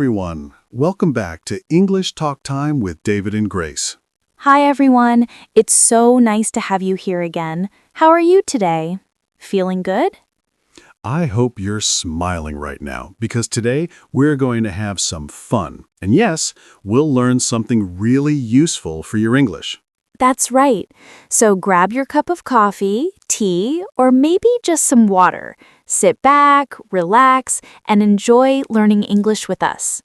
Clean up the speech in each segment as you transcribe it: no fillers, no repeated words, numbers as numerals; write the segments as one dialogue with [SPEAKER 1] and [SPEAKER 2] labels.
[SPEAKER 1] everyone. Welcome back to English Talk Time with David and Grace.
[SPEAKER 2] Hi, everyone. It's so nice to have you here again. How are you today? Feeling good?
[SPEAKER 1] I hope you're smiling right now because today we're going to have some fun. And yes, we'll learn something really useful for your English.
[SPEAKER 2] That's right. So grab your cup of coffee, tea, or maybe just some water. Sit back, relax, and enjoy learning English with us.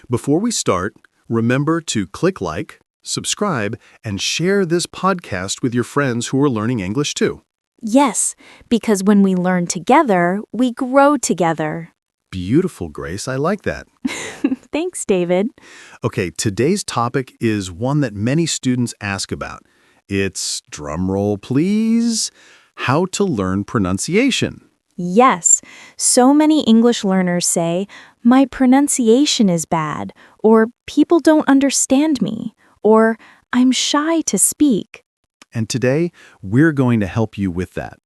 [SPEAKER 1] Before we start, remember to click like, subscribe, and share this podcast with your friends who are learning English too.
[SPEAKER 2] Yes, because when we learn together, we grow together.
[SPEAKER 1] Beautiful, Grace. I like that.
[SPEAKER 2] Thanks, David.
[SPEAKER 1] Okay, today's topic is one that many students ask about. It's, drumroll please, how to learn pronunciation.
[SPEAKER 2] Yes, so many English learners say, my pronunciation is bad, or people don't understand me, or I'm shy to speak.
[SPEAKER 1] And today, we're going to help you with that.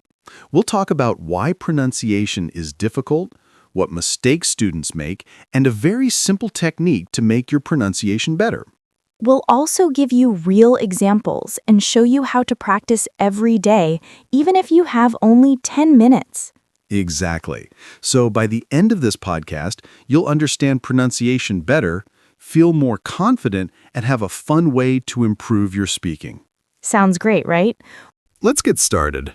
[SPEAKER 1] We'll talk about why pronunciation is difficult, what mistakes students make, and a very simple technique to make your pronunciation better.
[SPEAKER 2] We'll also give you real examples and show you how to practice every day, even if you have only 10 minutes.
[SPEAKER 1] Exactly. So by the end of this podcast, you'll understand pronunciation better, feel more confident, and have a fun way to improve your speaking.
[SPEAKER 2] Sounds great, right?
[SPEAKER 1] Let's get started.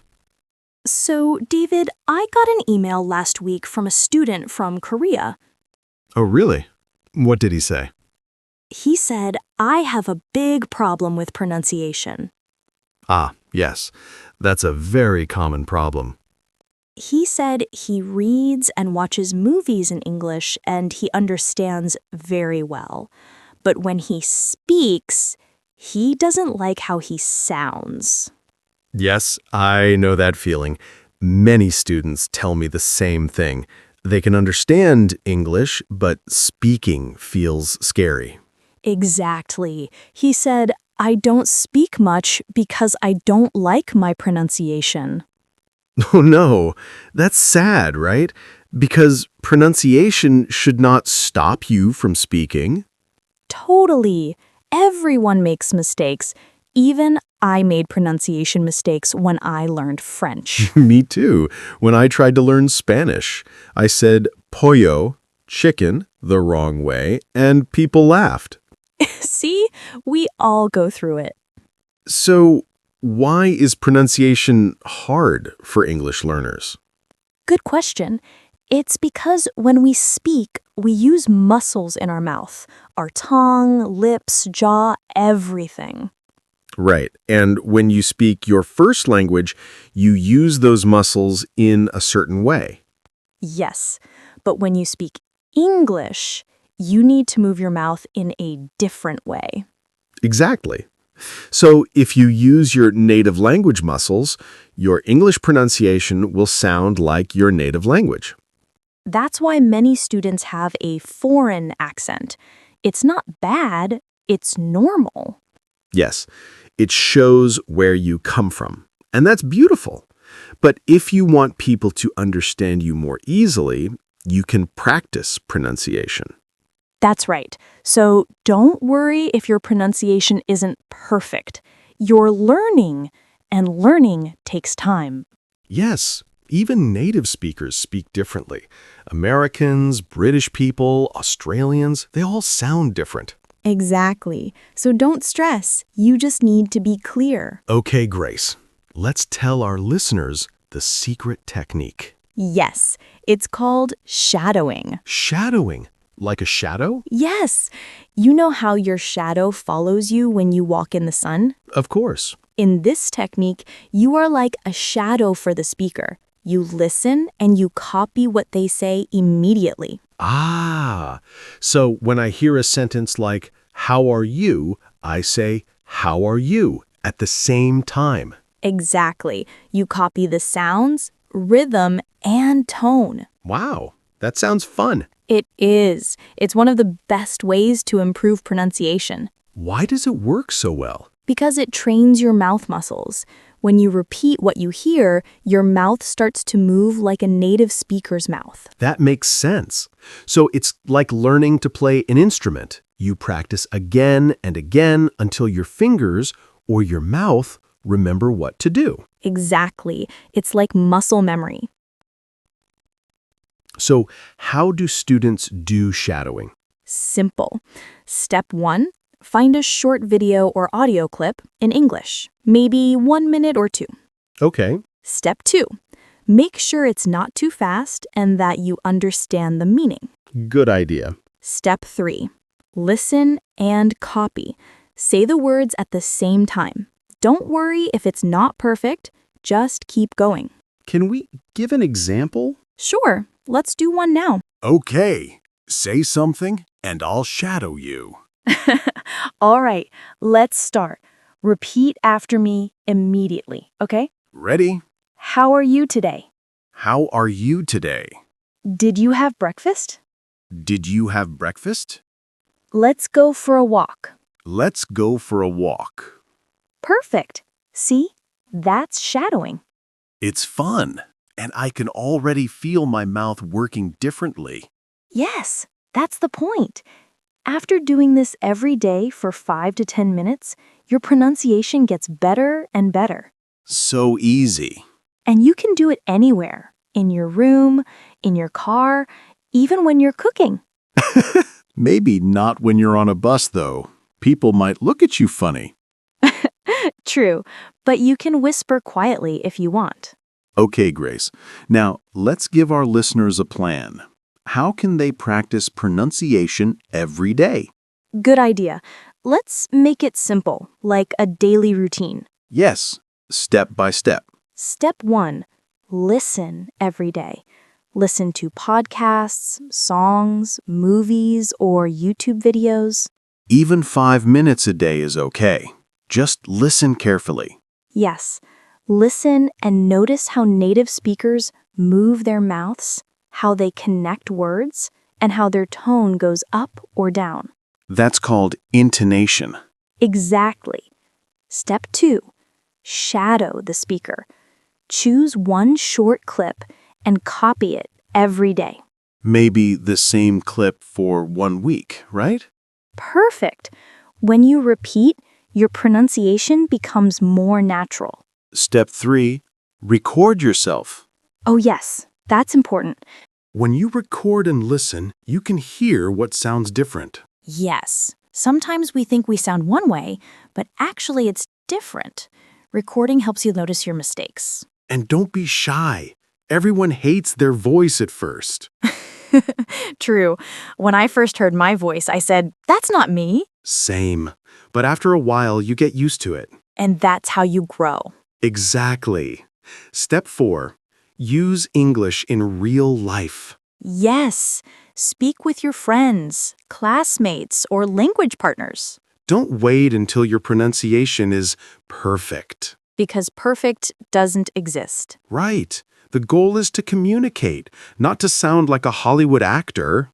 [SPEAKER 2] So, David, I got an email last week from a student from Korea.
[SPEAKER 1] Oh, really? What did he say?
[SPEAKER 2] He said, I have a big problem with pronunciation.
[SPEAKER 1] Ah, yes. That's a very common problem.
[SPEAKER 2] He said he reads and watches movies in English and he understands very well. But when he speaks, he doesn't like how he sounds.
[SPEAKER 3] Yes, I know that feeling. Many students tell me the same thing. They can understand English, but speaking feels scary.
[SPEAKER 2] Exactly. He said, I don't speak much because I don't like my pronunciation.
[SPEAKER 3] Oh no, that's sad, right? Because pronunciation should not stop you from speaking.
[SPEAKER 2] Totally. Everyone makes mistakes. Even I made pronunciation mistakes when I learned French.
[SPEAKER 3] Me too. When I tried to learn Spanish, I said pollo, chicken, the wrong way, and people laughed.
[SPEAKER 2] See, we all go through it.
[SPEAKER 3] So, why is pronunciation hard for English learners?
[SPEAKER 2] Good question. It's because when we speak, we use muscles in our mouth, our tongue, lips, jaw, everything.
[SPEAKER 3] Right. And when you speak your first language, you use those muscles in a certain way.
[SPEAKER 2] Yes, but when you speak English, you need to move your mouth in a different way.
[SPEAKER 3] Exactly. So if you use your native language muscles, your English pronunciation will sound like your native language.
[SPEAKER 2] That's why many students have a foreign accent. It's not bad, it's normal.
[SPEAKER 3] Yes, it shows where you come from, and that's beautiful. But if you want people to understand you more easily, you can practice pronunciation.
[SPEAKER 2] That's right. So don't worry if your pronunciation isn't perfect. You're learning, and learning takes time.
[SPEAKER 3] Yes, even native speakers speak differently. Americans, British people, Australians, they all sound different.
[SPEAKER 2] Exactly. So don't stress. You just need to be clear.
[SPEAKER 3] Okay, Grace, let's tell our listeners the secret technique.
[SPEAKER 2] Yes, it's called shadowing.
[SPEAKER 3] Shadowing, like a shadow?
[SPEAKER 2] Yes. You know how your shadow follows you when you walk in the sun?
[SPEAKER 3] Of course.
[SPEAKER 2] In this technique, you are like a shadow for the speaker. You listen and you copy what they say immediately.
[SPEAKER 3] Ah, so when I hear a sentence like, how are you, I say, how are you, at the same time.
[SPEAKER 2] Exactly. You copy the sounds, rhythm, and tone.
[SPEAKER 3] Wow, that sounds fun.
[SPEAKER 2] It is. It's one of the best ways to improve pronunciation.
[SPEAKER 3] Why does it work so well?
[SPEAKER 2] Because it trains your mouth muscles. When you repeat what you hear, your mouth starts to move like a native speaker's mouth.
[SPEAKER 3] That makes sense. So it's like learning to play an instrument. You practice again and again until your fingers or your mouth remember what to do.
[SPEAKER 2] Exactly. It's like muscle memory.
[SPEAKER 3] So how do students do shadowing?
[SPEAKER 2] Simple. Step 1, find a short video or audio clip in English, maybe 1 minute or 2.
[SPEAKER 3] Okay.
[SPEAKER 2] Step 2, make sure it's not too fast and that you understand the meaning.
[SPEAKER 3] Good idea.
[SPEAKER 2] Step 3, listen and copy. Say the words at the same time. Don't worry if it's not perfect, just keep going.
[SPEAKER 3] Can we give an example?
[SPEAKER 2] Sure, let's do one now.
[SPEAKER 1] Okay, say something and I'll shadow you.
[SPEAKER 2] All right, let's start. Repeat after me immediately, okay?
[SPEAKER 1] Ready?
[SPEAKER 2] How are you today?
[SPEAKER 1] How are you today?
[SPEAKER 2] Did you have breakfast?
[SPEAKER 1] Did you have breakfast?
[SPEAKER 2] Let's go for a walk.
[SPEAKER 1] Let's go for a walk.
[SPEAKER 2] Perfect. See? That's shadowing.
[SPEAKER 1] It's fun, and I can already feel my mouth working differently.
[SPEAKER 2] Yes, that's the point. After doing this every day for 5 to 10 minutes, your pronunciation gets better and better.
[SPEAKER 1] So easy.
[SPEAKER 2] And you can do it anywhere, in your room, in your car, even when you're cooking.
[SPEAKER 1] Maybe not when you're on a bus, though. People might look at you funny.
[SPEAKER 2] True, but you can whisper quietly if you want.
[SPEAKER 1] Okay, Grace. Now, let's give our listeners a plan. How can they practice pronunciation every day?
[SPEAKER 2] Good idea. Let's make it simple, like a daily routine.
[SPEAKER 1] Yes, step by step.
[SPEAKER 2] Step 1, listen every day. Listen to podcasts, songs, movies, or YouTube videos.
[SPEAKER 1] Even 5 minutes a day is okay. Just listen carefully.
[SPEAKER 2] Yes, listen and notice how native speakers move their mouths, how they connect words, and how their tone goes up or down.
[SPEAKER 1] That's called intonation.
[SPEAKER 2] Exactly. Step 2, shadow the speaker. Choose one short clip and copy it every day.
[SPEAKER 1] Maybe the same clip for 1 week, right?
[SPEAKER 2] Perfect. When you repeat, your pronunciation becomes more natural.
[SPEAKER 1] Step 3, record yourself.
[SPEAKER 2] Oh yes, that's important.
[SPEAKER 3] When you record and listen, you can hear what sounds different.
[SPEAKER 2] Yes. Sometimes we think we sound one way, but actually it's different. Recording helps you notice your mistakes.
[SPEAKER 3] And don't be shy. Everyone hates their voice at first.
[SPEAKER 2] True. When I first heard my voice, I said, "That's not me."
[SPEAKER 3] Same. But after a while, you get used to it.
[SPEAKER 2] And that's how you grow.
[SPEAKER 3] Exactly. Step 4, use English in real life.
[SPEAKER 2] Yes. Speak with your friends, classmates, or language partners.
[SPEAKER 3] Don't wait until your pronunciation is perfect.
[SPEAKER 2] Because perfect doesn't exist.
[SPEAKER 3] Right. The goal is to communicate, not to sound like a Hollywood actor.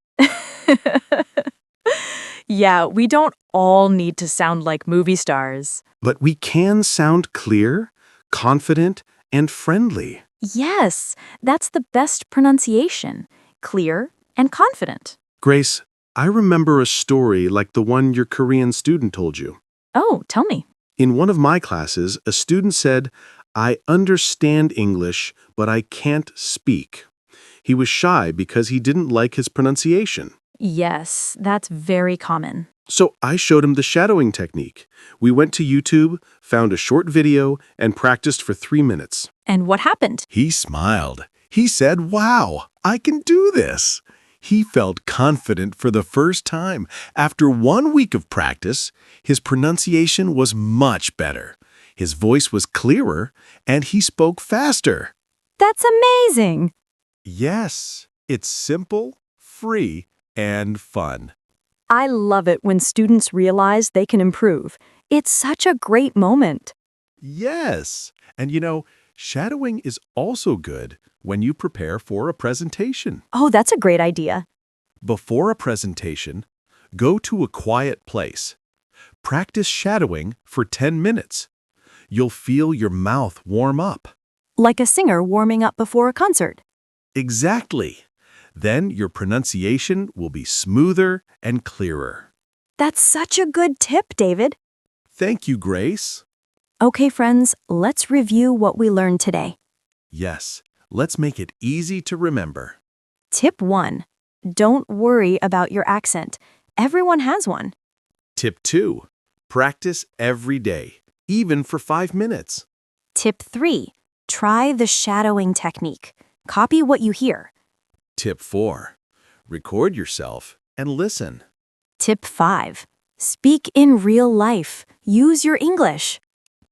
[SPEAKER 2] Yeah, we don't all need to sound like movie stars.
[SPEAKER 3] But we can sound clear, confident, and friendly.
[SPEAKER 2] Yes, that's the best pronunciation. Clear and confident.
[SPEAKER 3] Grace, I remember a story like the one your Korean student told you.
[SPEAKER 2] Oh, tell me.
[SPEAKER 3] In one of my classes, a student said, "I understand English, but I can't speak." He was shy because he didn't like his pronunciation.
[SPEAKER 2] Yes, that's very common.
[SPEAKER 3] So I showed him the shadowing technique. We went to YouTube, found a short video, and practiced for 3 minutes.
[SPEAKER 2] And what happened?
[SPEAKER 1] He smiled. He said, "Wow, I can do this." He felt confident for the first time. After 1 week of practice, his pronunciation was much better. His voice was clearer, and he spoke faster.
[SPEAKER 2] That's amazing.
[SPEAKER 1] Yes, it's simple, free, and fun.
[SPEAKER 2] I love it when students realize they can improve. It's such a great moment.
[SPEAKER 1] Yes, and shadowing is also good when you prepare for a presentation.
[SPEAKER 2] Oh, that's a great idea.
[SPEAKER 1] Before a presentation, go to a quiet place. Practice shadowing for 10 minutes. You'll feel your mouth warm up.
[SPEAKER 2] Like a singer warming up before a concert.
[SPEAKER 1] Exactly. Then your pronunciation will be smoother and clearer.
[SPEAKER 2] That's such a good tip, David.
[SPEAKER 1] Thank you, Grace.
[SPEAKER 2] Okay, friends, let's review what we learned today.
[SPEAKER 1] Yes, let's make it easy to remember.
[SPEAKER 2] Tip 1. Don't worry about your accent. Everyone has one.
[SPEAKER 1] Tip 2. Practice every day, even for 5 minutes.
[SPEAKER 2] Tip 3. Try the shadowing technique. Copy what you hear.
[SPEAKER 1] Tip 4. Record yourself and listen.
[SPEAKER 2] Tip 5. Speak in real life. Use your English.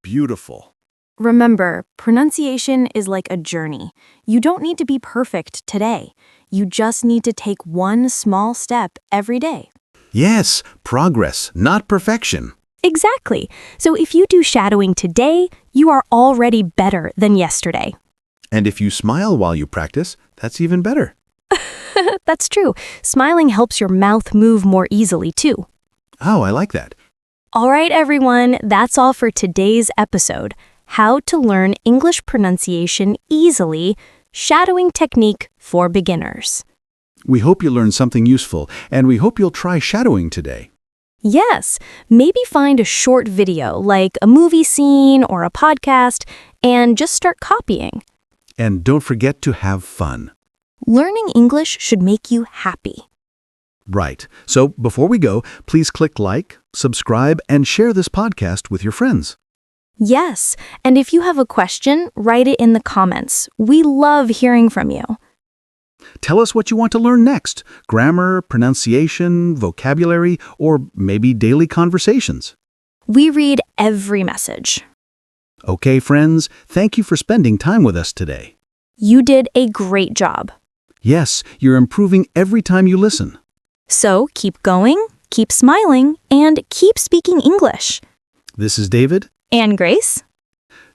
[SPEAKER 1] Beautiful.
[SPEAKER 2] Remember, pronunciation is like a journey. You don't need to be perfect today. You just need to take one small step every day.
[SPEAKER 1] Yes, progress, not perfection.
[SPEAKER 2] Exactly. So if you do shadowing today, you are already better than yesterday.
[SPEAKER 1] And if you smile while you practice, that's even better.
[SPEAKER 2] That's true. Smiling helps your mouth move more easily, too.
[SPEAKER 1] Oh, I like that.
[SPEAKER 2] All right, everyone, that's all for today's episode. How to learn English pronunciation easily, shadowing technique for beginners.
[SPEAKER 1] We hope you learned something useful, and we hope you'll try shadowing today.
[SPEAKER 2] Yes, maybe find a short video like a movie scene or a podcast and just start copying.
[SPEAKER 1] And don't forget to have fun.
[SPEAKER 2] Learning English should make you happy.
[SPEAKER 1] Right. So before we go, please click like, subscribe, and share this podcast with your friends.
[SPEAKER 2] Yes, and if you have a question, write it in the comments. We love hearing from you.
[SPEAKER 1] Tell us what you want to learn next. Grammar, pronunciation, vocabulary, or maybe daily conversations.
[SPEAKER 2] We read every message.
[SPEAKER 1] Okay, friends, thank you for spending time with us today.
[SPEAKER 2] You did a great job.
[SPEAKER 1] Yes, you're improving every time you listen.
[SPEAKER 2] So keep going, keep smiling, and keep speaking English.
[SPEAKER 1] This is David.
[SPEAKER 2] And Grace.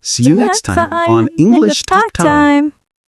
[SPEAKER 1] See you next time on English Talk Time.